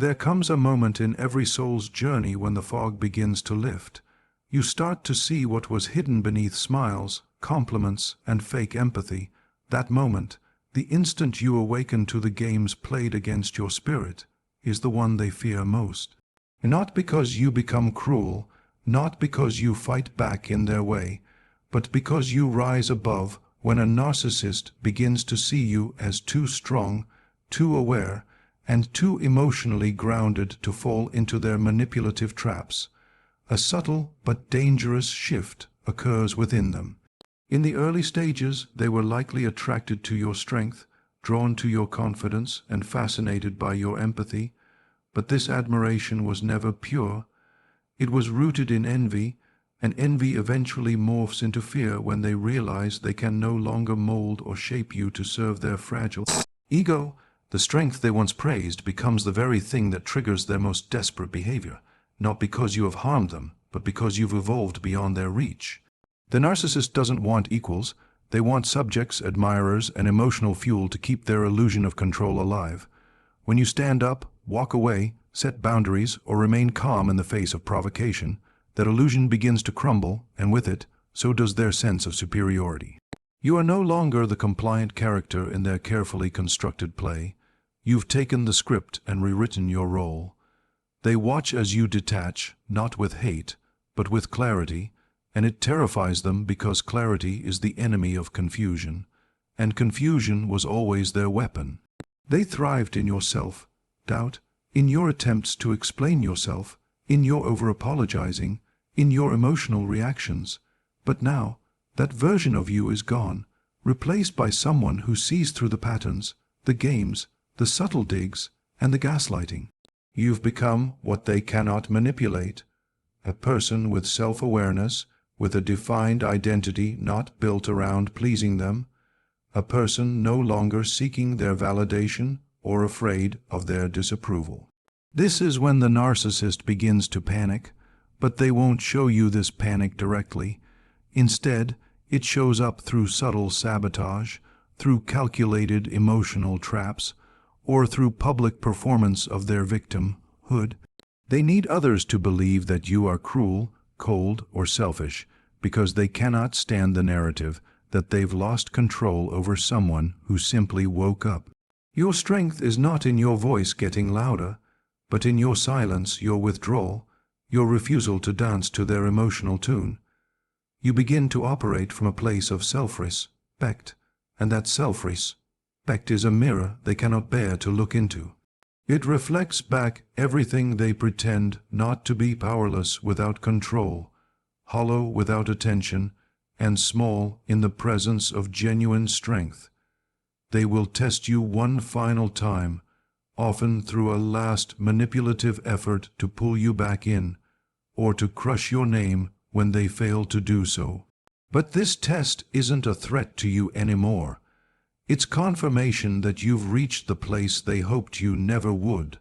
There comes a moment in every soul's journey when the fog begins to lift. You start to see what was hidden beneath smiles, compliments, and fake empathy. That moment, the instant you awaken to the games played against your spirit, is the one they fear most. Not because you become cruel, not because you fight back in their way, but because you rise above when a narcissist begins to see you as too strong, too aware, and too emotionally grounded to fall into their manipulative traps. A subtle but dangerous shift occurs within them. In the early stages, they were likely attracted to your strength, drawn to your confidence, and fascinated by your empathy. But this admiration was never pure. It was rooted in envy, and envy eventually morphs into fear when they realize they can no longer mold or shape you to serve their fragile ego. The strength they once praised becomes the very thing that triggers their most desperate behavior, not because you have harmed them, but because you've evolved beyond their reach. The narcissist doesn't want equals. They want subjects, admirers, and emotional fuel to keep their illusion of control alive. When you stand up, walk away, set boundaries, or remain calm in the face of provocation, that illusion begins to crumble, and with it, so does their sense of superiority. You are no longer the compliant character in their carefully constructed play. You've taken the script and rewritten your role. They watch as you detach, not with hate, but with clarity, and it terrifies them because clarity is the enemy of confusion, and confusion was always their weapon. They thrived in your self-doubt, in your attempts to explain yourself, in your over-apologizing, in your emotional reactions. But now, that version of you is gone, replaced by someone who sees through the patterns, the games, the subtle digs, and the gaslighting. You've become what they cannot manipulate, a person with self-awareness, with a defined identity not built around pleasing them, a person no longer seeking their validation or afraid of their disapproval. This is when the narcissist begins to panic, but they won't show you this panic directly. Instead, it shows up through subtle sabotage, through calculated emotional traps, or through public performance of their victimhood. They need others to believe that you are cruel, cold, or selfish, because they cannot stand the narrative that they've lost control over someone who simply woke up. Your strength is not in your voice getting louder, but in your silence, your withdrawal, your refusal to dance to their emotional tune. You begin to operate from a place of self-respect, and that self-respect is a mirror they cannot bear to look into. It reflects back everything they pretend not to be: powerless without control, hollow without attention, and small in the presence of genuine strength. They will test you one final time, often through a last manipulative effort to pull you back in, or to crush your name when they fail to do so. But this test isn't a threat to you anymore. It's confirmation that you've reached the place they hoped you never would,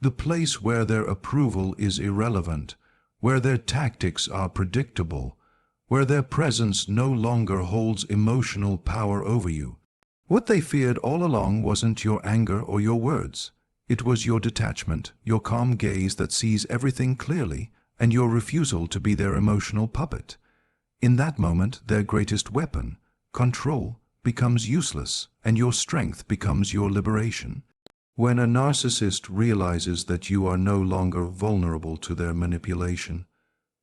the place where their approval is irrelevant, where their tactics are predictable, where their presence no longer holds emotional power over you. What they feared all along wasn't your anger or your words. It was your detachment, your calm gaze that sees everything clearly, and your refusal to be their emotional puppet. In that moment, their greatest weapon, control, becomes useless, and your strength becomes your liberation. When a narcissist realizes that you are no longer vulnerable to their manipulation,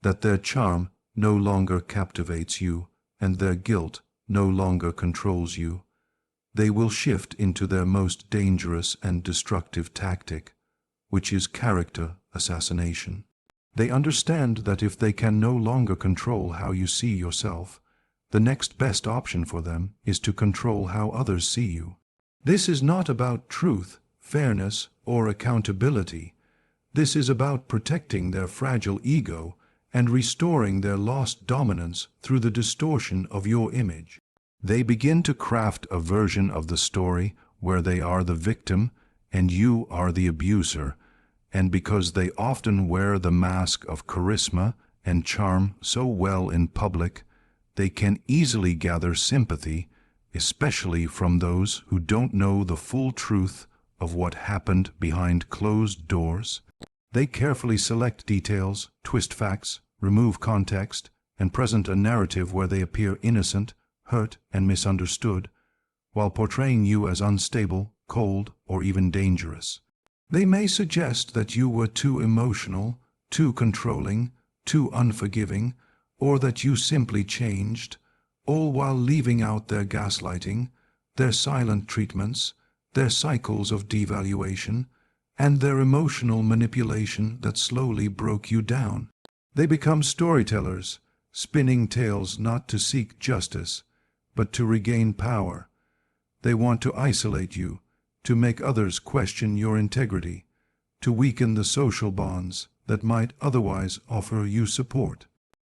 that their charm no longer captivates you, and their guilt no longer controls you, they will shift into their most dangerous and destructive tactic, which is character assassination. They understand that if they can no longer control how you see yourself, the next best option for them is to control how others see you. This is not about truth, fairness, or accountability. This is about protecting their fragile ego and restoring their lost dominance through the distortion of your image. They begin to craft a version of the story where they are the victim and you are the abuser, and because they often wear the mask of charisma and charm so well in public, they can easily gather sympathy, especially from those who don't know the full truth of what happened behind closed doors. They carefully select details, twist facts, remove context, and present a narrative where they appear innocent, hurt, and misunderstood, while portraying you as unstable, cold, or even dangerous. They may suggest that you were too emotional, too controlling, too unforgiving, or that you simply changed, all while leaving out their gaslighting, their silent treatments, their cycles of devaluation, and their emotional manipulation that slowly broke you down. They become storytellers, spinning tales not to seek justice, but to regain power. They want to isolate you, to make others question your integrity, to weaken the social bonds that might otherwise offer you support.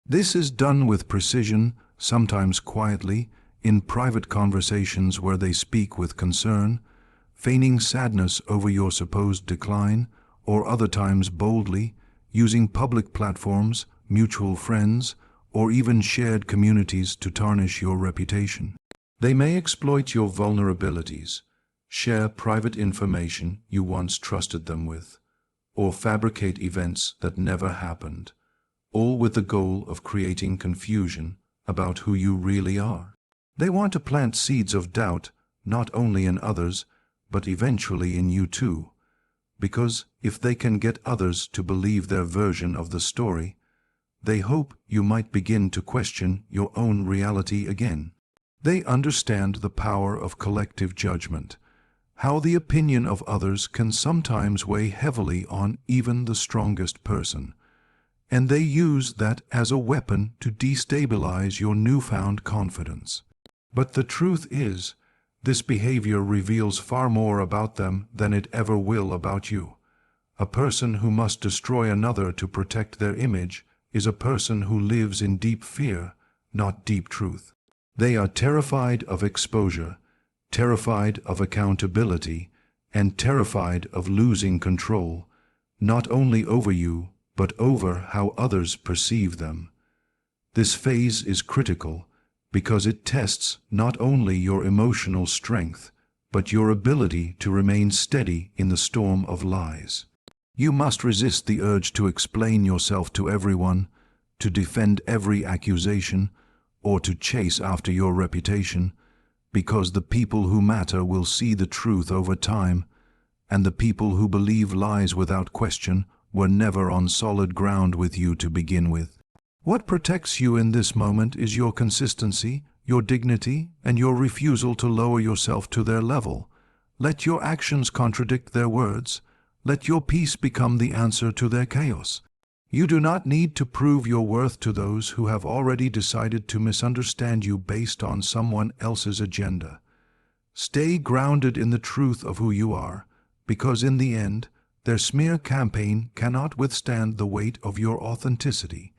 This is done with precision, sometimes quietly, in private conversations where they speak with concern, feigning sadness over your supposed decline, or other times boldly, using public platforms, mutual friends, or even shared communities to tarnish your reputation. They may exploit your vulnerabilities, share private information you once trusted them with, or fabricate events that never happened, all with the goal of creating confusion about who you really are. They want to plant seeds of doubt not only in others, but eventually in you too, because if they can get others to believe their version of the story, they hope you might begin to question your own reality again. They understand the power of collective judgment, how the opinion of others can sometimes weigh heavily on even the strongest person, and they use that as a weapon to destabilize your newfound confidence. But the truth is, this behavior reveals far more about them than it ever will about you. A person who must destroy another to protect their image is a person who lives in deep fear, not deep truth. They are terrified of exposure, terrified of accountability, and terrified of losing control, not only over you, but over how others perceive them. This phase is critical because it tests not only your emotional strength, but your ability to remain steady in the storm of lies. You must resist the urge to explain yourself to everyone, to defend every accusation, or to chase after your reputation, because the people who matter will see the truth over time, and the people who believe lies without question were never on solid ground with you to begin with. What protects you in this moment is your consistency, your dignity, and your refusal to lower yourself to their level. Let your actions contradict their words. Let your peace become the answer to their chaos. You do not need to prove your worth to those who have already decided to misunderstand you based on someone else's agenda. Stay grounded in the truth of who you are, because in the end, their smear campaign cannot withstand the weight of your authenticity.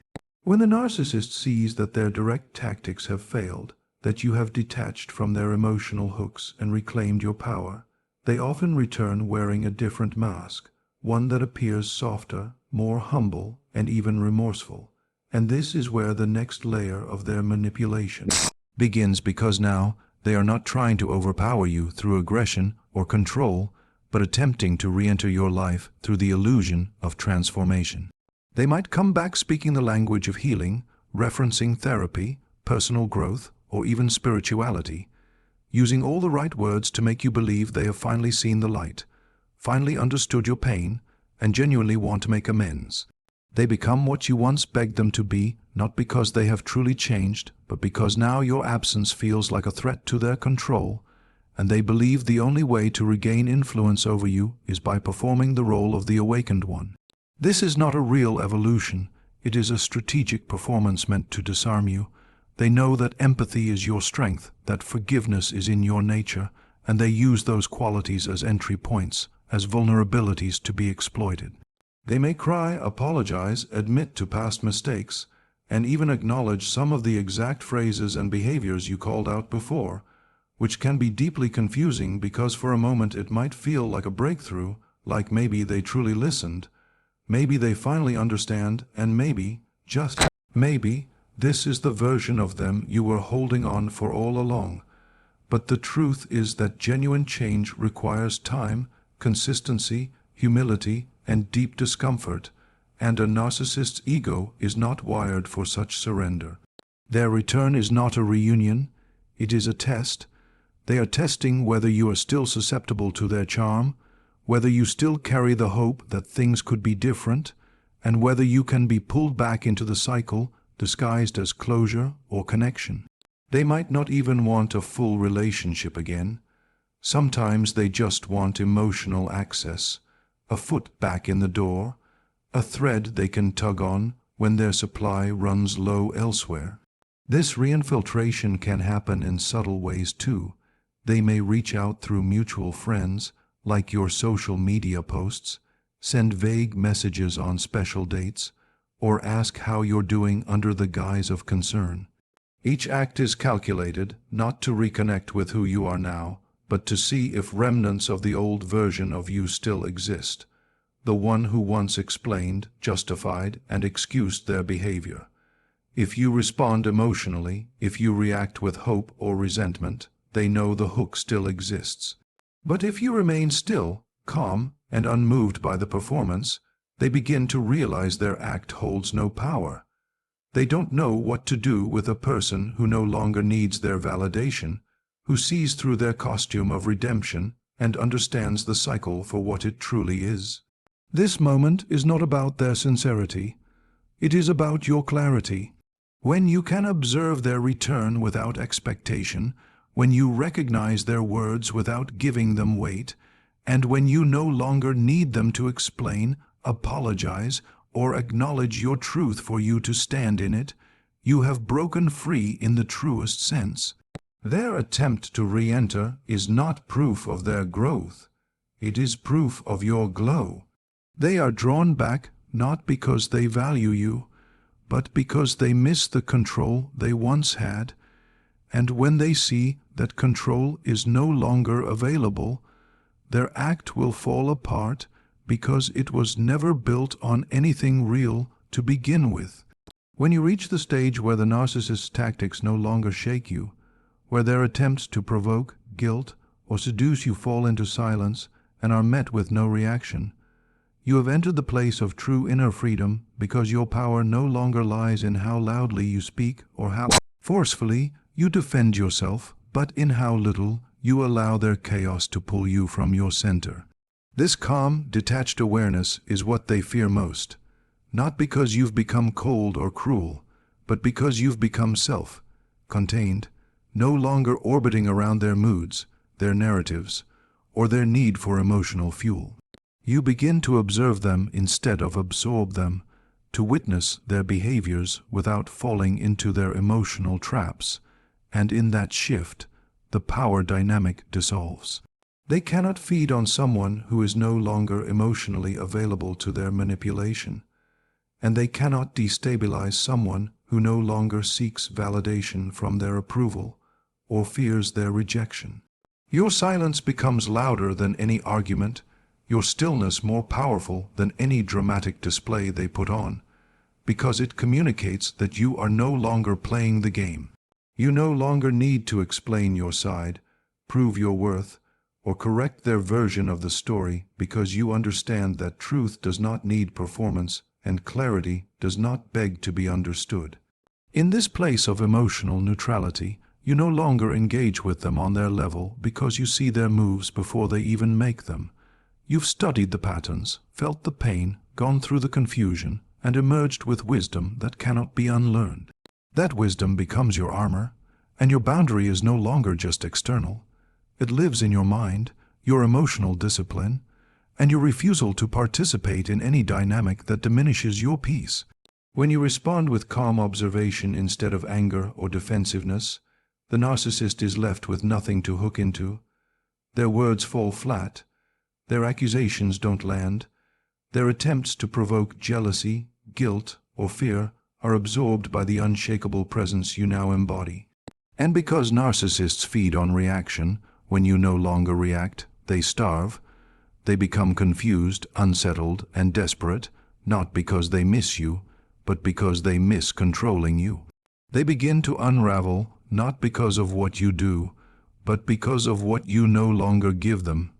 When the narcissist sees that their direct tactics have failed, that you have detached from their emotional hooks and reclaimed your power, they often return wearing a different mask, one that appears softer, more humble, and even remorseful. And this is where the next layer of their manipulation begins, because now they are not trying to overpower you through aggression or control, but attempting to re-enter your life through the illusion of transformation. They might come back speaking the language of healing, referencing therapy, personal growth, or even spirituality, using all the right words to make you believe they have finally seen the light, finally understood your pain, and genuinely want to make amends. They become what you once begged them to be, not because they have truly changed, but because now your absence feels like a threat to their control, and they believe the only way to regain influence over you is by performing the role of the awakened one. This is not a real evolution. It is a strategic performance meant to disarm you. They know that empathy is your strength, that forgiveness is in your nature, and they use those qualities as entry points, as vulnerabilities to be exploited. They may cry, apologize, admit to past mistakes, and even acknowledge some of the exact phrases and behaviors you called out before, which can be deeply confusing because for a moment it might feel like a breakthrough, like maybe they truly listened, maybe they finally understand, and maybe, just maybe, this is the version of them you were holding on for all along. But the truth is that genuine change requires time, consistency, humility, and deep discomfort, and a narcissist's ego is not wired for such surrender. Their return is not a reunion, it is a test. They are testing whether you are still susceptible to their charm, whether you still carry the hope that things could be different, and whether you can be pulled back into the cycle disguised as closure or connection. They might not even want a full relationship again. Sometimes they just want emotional access, a foot back in the door, a thread they can tug on when their supply runs low elsewhere. This reinfiltration can happen in subtle ways too. They may reach out through mutual friends, like your social media posts, send vague messages on special dates, or ask how you're doing under the guise of concern. Each act is calculated not to reconnect with who you are now, but to see if remnants of the old version of you still exist, the one who once explained, justified, and excused their behavior. If you respond emotionally, if you react with hope or resentment, they know the hook still exists. But if you remain still, calm, and unmoved by the performance, they begin to realize their act holds no power. They don't know what to do with a person who no longer needs their validation, who sees through their costume of redemption and understands the cycle for what it truly is. This moment is not about their sincerity. It is about your clarity. When you can observe their return without expectation, when you recognize their words without giving them weight, and when you no longer need them to explain, apologize, or acknowledge your truth for you to stand in it, you have broken free in the truest sense. Their attempt to re-enter is not proof of their growth. It is proof of your glow. They are drawn back not because they value you, but because they miss the control they once had, and when they see that control is no longer available, their act will fall apart because it was never built on anything real to begin with. When you reach the stage where the narcissist's tactics no longer shake you, where their attempts to provoke, guilt, or seduce you fall into silence and are met with no reaction, you have entered the place of true inner freedom because your power no longer lies in how loudly you speak or how forcefully you defend yourself, but in how little you allow their chaos to pull you from your center. This calm, detached awareness is what they fear most, not because you've become cold or cruel, but because you've become self-contained, no longer orbiting around their moods, their narratives, or their need for emotional fuel. You begin to observe them instead of absorb them, to witness their behaviors without falling into their emotional traps, and in that shift, the power dynamic dissolves. They cannot feed on someone who is no longer emotionally available to their manipulation, and they cannot destabilize someone who no longer seeks validation from their approval or fears their rejection. Your silence becomes louder than any argument, your stillness more powerful than any dramatic display they put on, because it communicates that you are no longer playing the game. You no longer need to explain your side, prove your worth, or correct their version of the story because you understand that truth does not need performance and clarity does not beg to be understood. In this place of emotional neutrality, you no longer engage with them on their level because you see their moves before they even make them. You've studied the patterns, felt the pain, gone through the confusion, and emerged with wisdom that cannot be unlearned. That wisdom becomes your armor, and your boundary is no longer just external. It lives in your mind, your emotional discipline, and your refusal to participate in any dynamic that diminishes your peace. When you respond with calm observation instead of anger or defensiveness, the narcissist is left with nothing to hook into. Their words fall flat, their accusations don't land, their attempts to provoke jealousy, guilt, or fear are absorbed by the unshakable presence you now embody. And because narcissists feed on reaction, when you no longer react, they starve. They become confused, unsettled, and desperate, not because they miss you, but because they miss controlling you. They begin to unravel, not because of what you do, but because of what you no longer give them.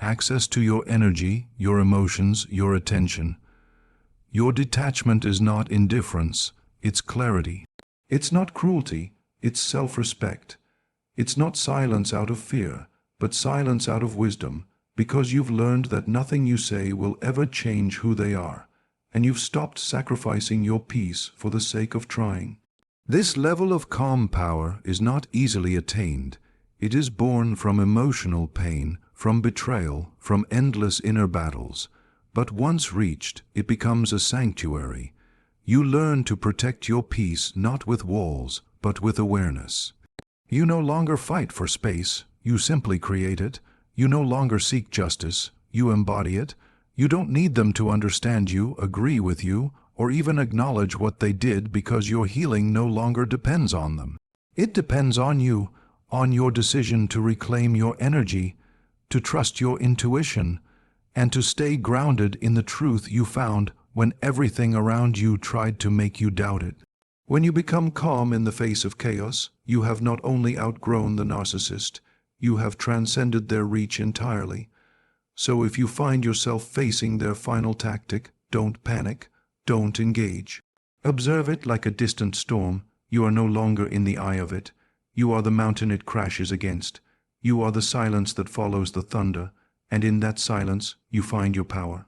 access to your energy, your emotions, your attention. Your detachment is not indifference, it's clarity. It's not cruelty, it's self-respect. It's not silence out of fear, but silence out of wisdom, because you've learned that nothing you say will ever change who they are, and you've stopped sacrificing your peace for the sake of trying. This level of calm power is not easily attained. It is born from emotional pain, from betrayal, from endless inner battles. But once reached, it becomes a sanctuary. You learn to protect your peace not with walls, but with awareness. You no longer fight for space, you simply create it. You no longer seek justice, you embody it. You don't need them to understand you, agree with you, or even acknowledge what they did, because your healing no longer depends on them. It depends on you, on your decision to reclaim your energy, to trust your intuition, and to stay grounded in the truth you found when everything around you tried to make you doubt it. When you become calm in the face of chaos, you have not only outgrown the narcissist, you have transcended their reach entirely. So if you find yourself facing their final tactic, don't panic, don't engage. Observe it like a distant storm. You are no longer in the eye of it. You are the mountain it crashes against. You are the silence that follows the thunder, and in that silence you find your power.